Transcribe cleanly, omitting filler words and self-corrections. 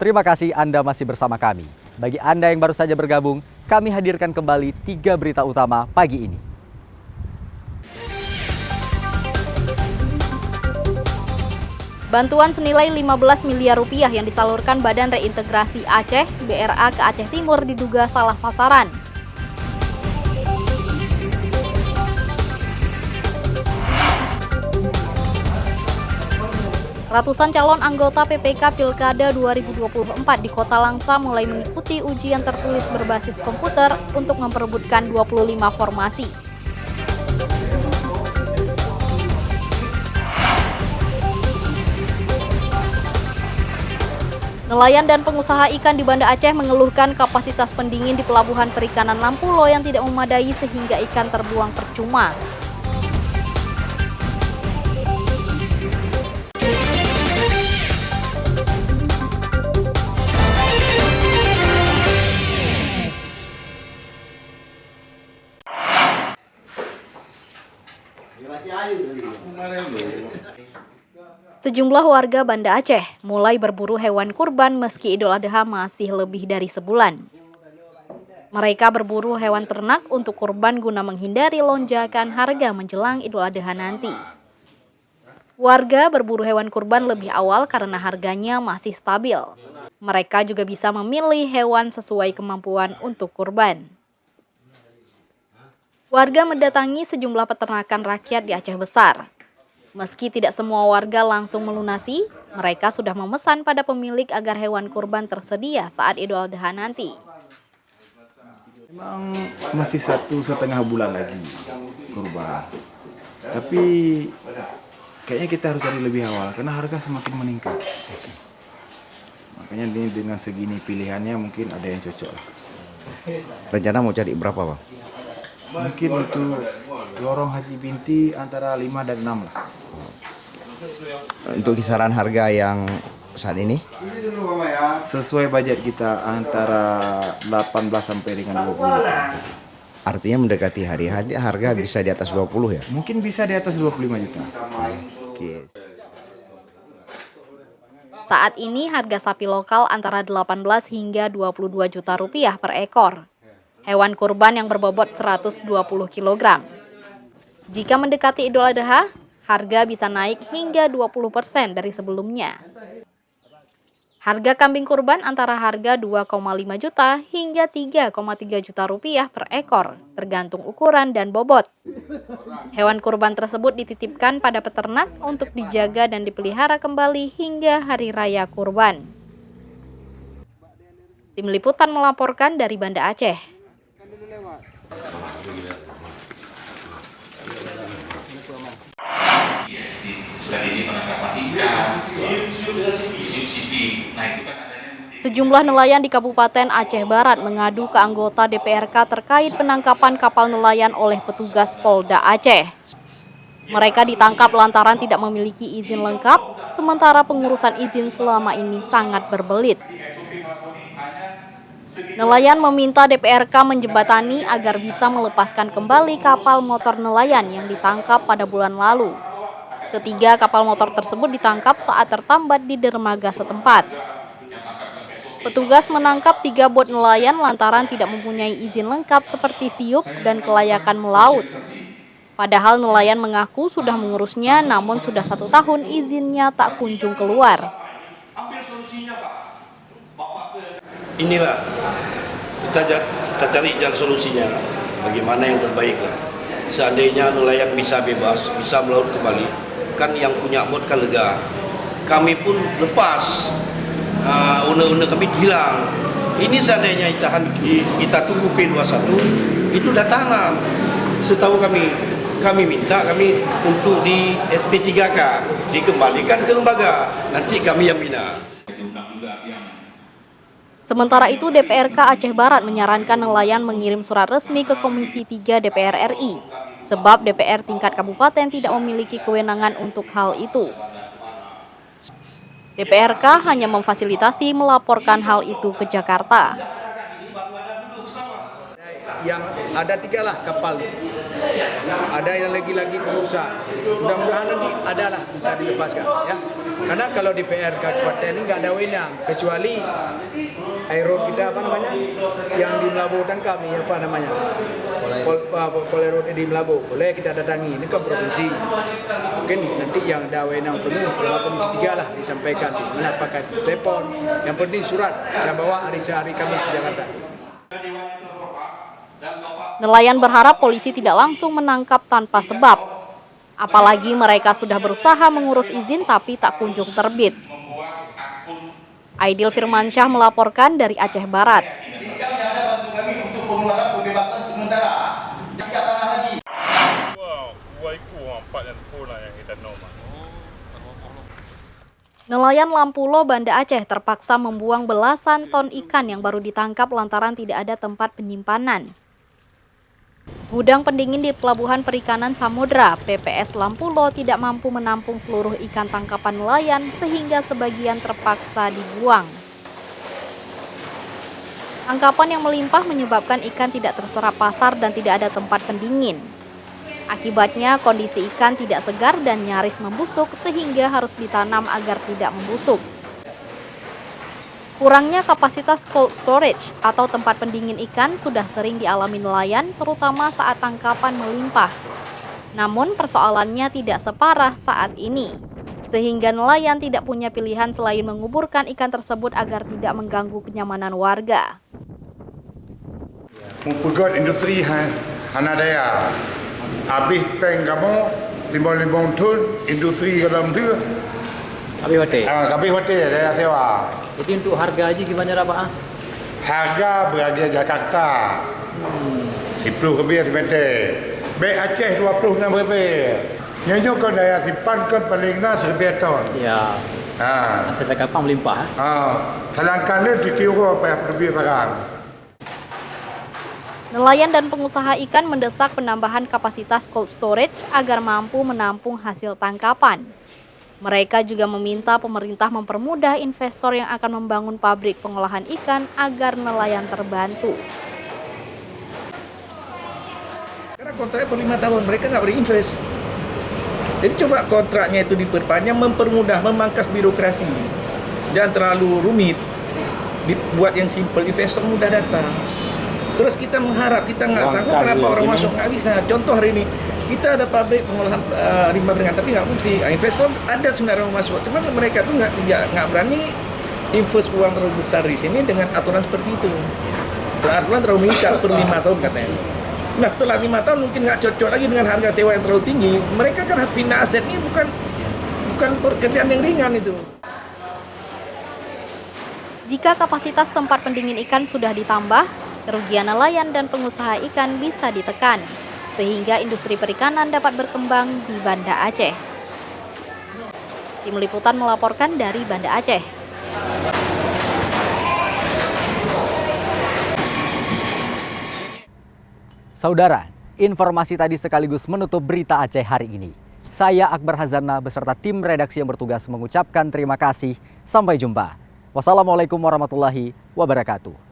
Terima kasih Anda masih bersama kami. Bagi Anda yang baru saja bergabung, kami hadirkan kembali 3 berita utama pagi ini. Bantuan senilai 15 miliar rupiah yang disalurkan Badan Reintegrasi Aceh (BRA) ke Aceh Timur diduga salah sasaran. Ratusan calon anggota PPK Pilkada 2024 di Kota Langsa mulai mengikuti ujian tertulis berbasis komputer untuk memperebutkan 25 formasi. Nelayan dan pengusaha ikan di Banda Aceh mengeluhkan kapasitas pendingin di Pelabuhan Perikanan Lampulo yang tidak memadai sehingga ikan terbuang percuma. Sejumlah warga Banda Aceh mulai berburu hewan kurban meski Idul Adha masih lebih dari sebulan. Mereka berburu hewan ternak untuk kurban guna menghindari lonjakan harga menjelang Idul Adha nanti. Warga berburu hewan kurban lebih awal karena harganya masih stabil. Mereka juga bisa memilih hewan sesuai kemampuan untuk kurban. Warga mendatangi sejumlah peternakan rakyat di Aceh Besar. Meski tidak semua warga langsung melunasi, mereka sudah memesan pada pemilik agar hewan kurban tersedia saat Idul Adha nanti. Memang masih 1,5 bulan lagi kurban. Tapi kayaknya kita harus cari lebih awal karena harga semakin meningkat. Makanya dengan segini pilihannya mungkin ada yang cocok lah. Rencana mau cari berapa, Pak? Mungkin untuk lorong Haji Binti antara 5 dan 6 lah. Untuk kisaran harga yang saat ini? Sesuai budget kita antara 18 sampai dengan 20 juta. Artinya mendekati hari harga bisa di atas 20 ya? Mungkin bisa di atas 25 juta. Oke. Saat ini harga sapi lokal antara 18 hingga 22 juta rupiah per ekor. Hewan kurban yang berbobot 120 kg. Jika mendekati Idul Adha, harga bisa naik hingga 20% dari sebelumnya. Harga kambing kurban antara harga 2,5 juta hingga 3,3 juta rupiah per ekor, tergantung ukuran dan bobot. Hewan kurban tersebut dititipkan pada peternak untuk dijaga dan dipelihara kembali hingga hari raya kurban. Tim Liputan melaporkan dari Banda Aceh. Sejumlah nelayan di Kabupaten Aceh Barat mengadu ke anggota DPRK terkait penangkapan kapal nelayan oleh petugas Polda Aceh. Mereka ditangkap lantaran tidak memiliki izin lengkap, sementara pengurusan izin selama ini sangat berbelit. Nelayan meminta DPRK menjembatani agar bisa melepaskan kembali kapal motor nelayan yang ditangkap pada bulan lalu. Ketiga kapal motor tersebut ditangkap saat tertambat di dermaga setempat. Petugas menangkap 3 bot nelayan lantaran tidak mempunyai izin lengkap seperti siup dan kelayakan melaut. Padahal nelayan mengaku sudah mengurusnya, namun sudah 1 tahun izinnya tak kunjung keluar. Inilah kita cari jalan solusinya, bagaimana yang terbaik lah. Seandainya nelayan bisa bebas, bisa melaut kembali, kan yang punya bot kan lega. Kami pun lepas, una-una kami hilang. Ini seandainya kita tunggu P21 itu dah tanam. Setahu kami minta untuk di SP3K dikembalikan ke lembaga. Nanti kami yang bina. Sementara itu, DPRK Aceh Barat menyarankan nelayan mengirim surat resmi ke Komisi 3 DPR RI, sebab DPR tingkat kabupaten tidak memiliki kewenangan untuk hal itu. DPRK hanya memfasilitasi melaporkan hal itu ke Jakarta. Yang ada 3 lah kapal, ada yang lagi pengusaha. Mudah-mudahan nanti adalah bisa dilepaskan, ya. Karena kalau di PR kabupaten ini nggak ada wewenang kecuali aero kita yang di Melabu tangkap nih Polairut di Melabu boleh kita datangi, ini kan provinsi. Mungkin nanti yang ada wewenang penuh kalau komisi 3 lah disampaikan mana pakai telepon, yang penting surat saya bawa hari-hari kami ke Jakarta. Nelayan berharap polisi tidak langsung menangkap tanpa sebab. Apalagi mereka sudah berusaha mengurus izin tapi tak kunjung terbit. Aidil Firmansyah melaporkan dari Aceh Barat. Nelayan Lampulo, Banda Aceh terpaksa membuang belasan ton ikan yang baru ditangkap lantaran tidak ada tempat penyimpanan. Gudang pendingin di Pelabuhan Perikanan Samudra, PPS Lampulo tidak mampu menampung seluruh ikan tangkapan nelayan sehingga sebagian terpaksa dibuang. Tangkapan yang melimpah menyebabkan ikan tidak terserap pasar dan tidak ada tempat pendingin. Akibatnya kondisi ikan tidak segar dan nyaris membusuk sehingga harus ditanam agar tidak membusuk. Kurangnya kapasitas cold storage atau tempat pendingin ikan sudah sering dialami nelayan, terutama saat tangkapan melimpah. Namun persoalannya tidak separah saat ini, sehingga nelayan tidak punya pilihan selain menguburkan ikan tersebut agar tidak mengganggu kenyamanan warga. Memperkuat industri Hanadaya, habis peng kamu 5 ton industri dalam tu. Habis hotel. Habis hotel daya sewa. Jadi untuk harga haji gimana Pak? Harga berada Jakarta. 10 lebih semeter. Baik Aceh 26 lebih. Nyanyo kau daya simpan kan paling nak 1 ton. Ya. Hasil tangkapan melimpah. Selangkan ni ditiru apa lebih barang. Nelayan dan pengusaha ikan mendesak penambahan kapasitas cold storage agar mampu menampung hasil tangkapan. Mereka juga meminta pemerintah mempermudah investor yang akan membangun pabrik pengolahan ikan agar nelayan terbantu. Karena kontraknya per 5 tahun, mereka nggak berinvest. Jadi coba kontraknya itu diperpanjang, mempermudah, memangkas birokrasi. Jangan terlalu rumit, dibuat yang simpel, investor mudah datang. Terus kita mengharap, kita nggak sanggup kenapa orang masuk, nggak bisa. Contoh hari ini, kita ada pabrik pengolahan limbah beringan, tapi nggak mesti. Investor ada sebenarnya mau masuk, cuma mereka tuh nggak berani invest uang terlalu besar di sini dengan aturan seperti itu. Aturan terlalu mengikat per 5 tahun katanya. Nah setelah 5 tahun mungkin nggak cocok lagi dengan harga sewa yang terlalu tinggi. Mereka kan harus pindah aset, ini bukan pekerjaan yang ringan itu. Jika kapasitas tempat pendingin ikan sudah ditambah, kerugian nelayan dan pengusaha ikan bisa ditekan, sehingga industri perikanan dapat berkembang di Banda Aceh. Tim Liputan melaporkan dari Banda Aceh. Saudara, informasi tadi sekaligus menutup berita Aceh hari ini. Saya Akbar Hazana beserta tim redaksi yang bertugas mengucapkan terima kasih. Sampai jumpa. Wassalamualaikum warahmatullahi wabarakatuh.